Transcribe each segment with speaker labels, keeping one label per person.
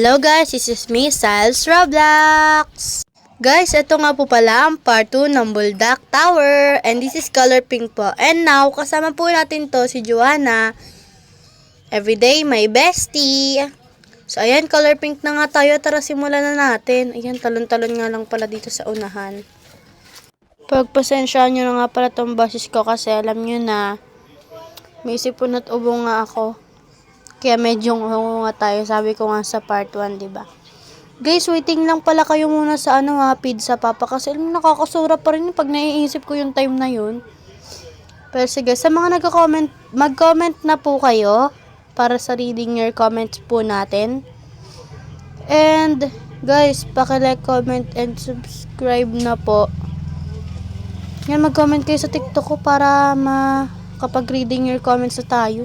Speaker 1: Hello guys, this is me, Sal's Roblox. Guys, ito nga po pala ang part 2 ng Buldak Tower. And this is color pink po. And now, kasama po natin to si Joanna. Everyday, my bestie. So, ayan, color pink na nga tayo. Tara, simulan na natin. Ayan, talon-talon nga lang pala dito sa unahan. Pagpasensyaan nyo na nga pala tong boses ko kasi alam nyo na may sipon at ubo nga ako. Kaya medyo nga tayo, sabi ko nga sa part 1, diba? Guys, waiting lang pala kayo muna sa pizza papa. Kasi alam mo, nakakasura pa rin pag naiisip ko yung time na yun. Pero sige, sa mga nagko-comment, mag-comment na po kayo para sa reading your comments po natin. And, guys, paki-like, comment, and subscribe na po. Yan, mag-comment kayo sa TikTok ko para kapag reading your comments na tayo.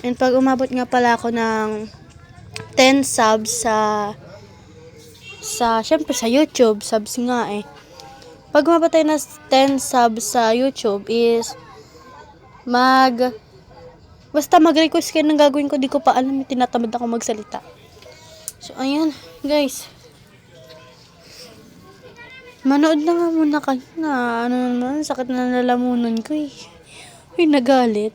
Speaker 1: And pag umabot nga pala ako ng 10 subs syempre sa YouTube, subs nga eh. Pag umabot tayo ng 10 subs sa YouTube is basta mag-request kayo ng gagawin ko, di ko pa alam, tinatamad ako magsalita. So ayan, guys. Manood na nga muna kayo na naman, sakit na nalalamunan ko eh. Uy, nagalit.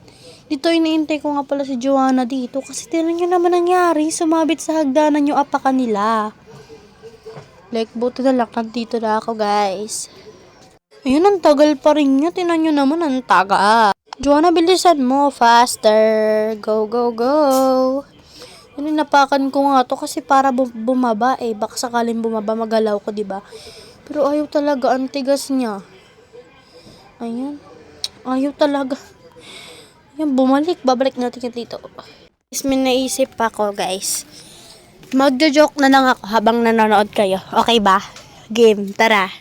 Speaker 1: Dito iniintay ko nga pala si Joanna dito kasi tinan nyo naman nangyari. Sumabit sa hagdanan yung apaka nila. Like, buti na lang nandito na ako, guys. Ayun, ang tagal pa rin niya. Tinan nyo naman, ang taga. Joanna, bilisan mo. Faster. Go, go, go. Yun, napakan ko nga to kasi para bumaba eh. Baka sakaling bumaba, magalaw ko, diba? Pero ayaw talaga. Ang tigas niya. Ayan. Ayaw talaga. Yan, babalik natin yan dito. May naisip ako, guys. Magjo-joke na lang ako habang nanonood kayo. Okay ba? Game, tara.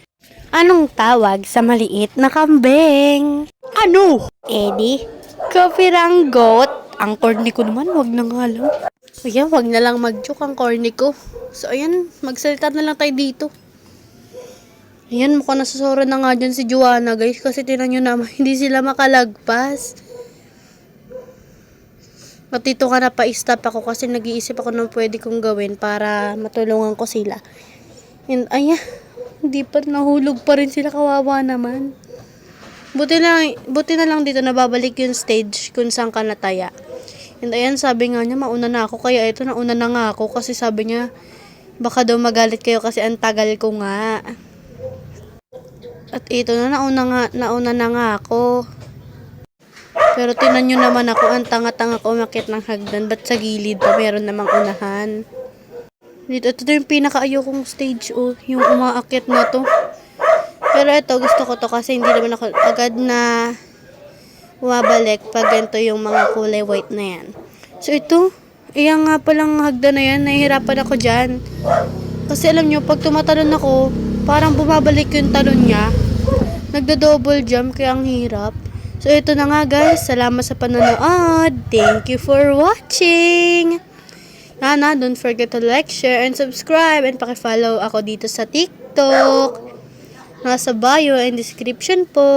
Speaker 1: Anong tawag sa maliit na kambing? Ano? Eddie? Kapiranggot? Ang corny ko naman, wag na nga lang. Ayan, wag na lang mag-joke ang corny ko. So, ayan, magsalita na lang tayo dito. Ayan, mukhang nasasura na nga dyan si Joanna, guys. Kasi tinan nyo naman, hindi sila makalagpas. Matito ka na pa-stop ako kasi nag-iisip ako ng pwede kong gawin para matulungan ko sila. And ayan, hindi pa nahulog pa rin sila, kawawa naman. Buti na lang dito nababalik yung stage kung saan ka nataya. And ayan, sabi nga niya, mauna na ako. Kaya ito, nauna na nga ako kasi sabi niya, baka daw magalit kayo kasi ang tagal ko nga. At ito nauna na nga ako. Pero tinan nyo naman ako, ang tanga-tanga ko umakyat ng hagdan. Ba't sa gilid pa meron namang unahan? Ito yung pinaka-ayaw kong stage, yung umaakyat na to. Pero ito, gusto ko to kasi hindi naman ako agad na bumabalik pag ganito yung mga kulay white na yan. So ito, iyan nga palang hagdan na yan, nahihirapan ako dyan. Kasi alam nyo, pag tumatalon ako, parang bumabalik yung talon niya. Nagda-double jump, kaya ang hirap. So, ito na nga guys. Salamat sa panonood. Thank you for watching. Don't forget to like, share, and subscribe. And paki-follow ako dito sa TikTok. Nasa bio and description po.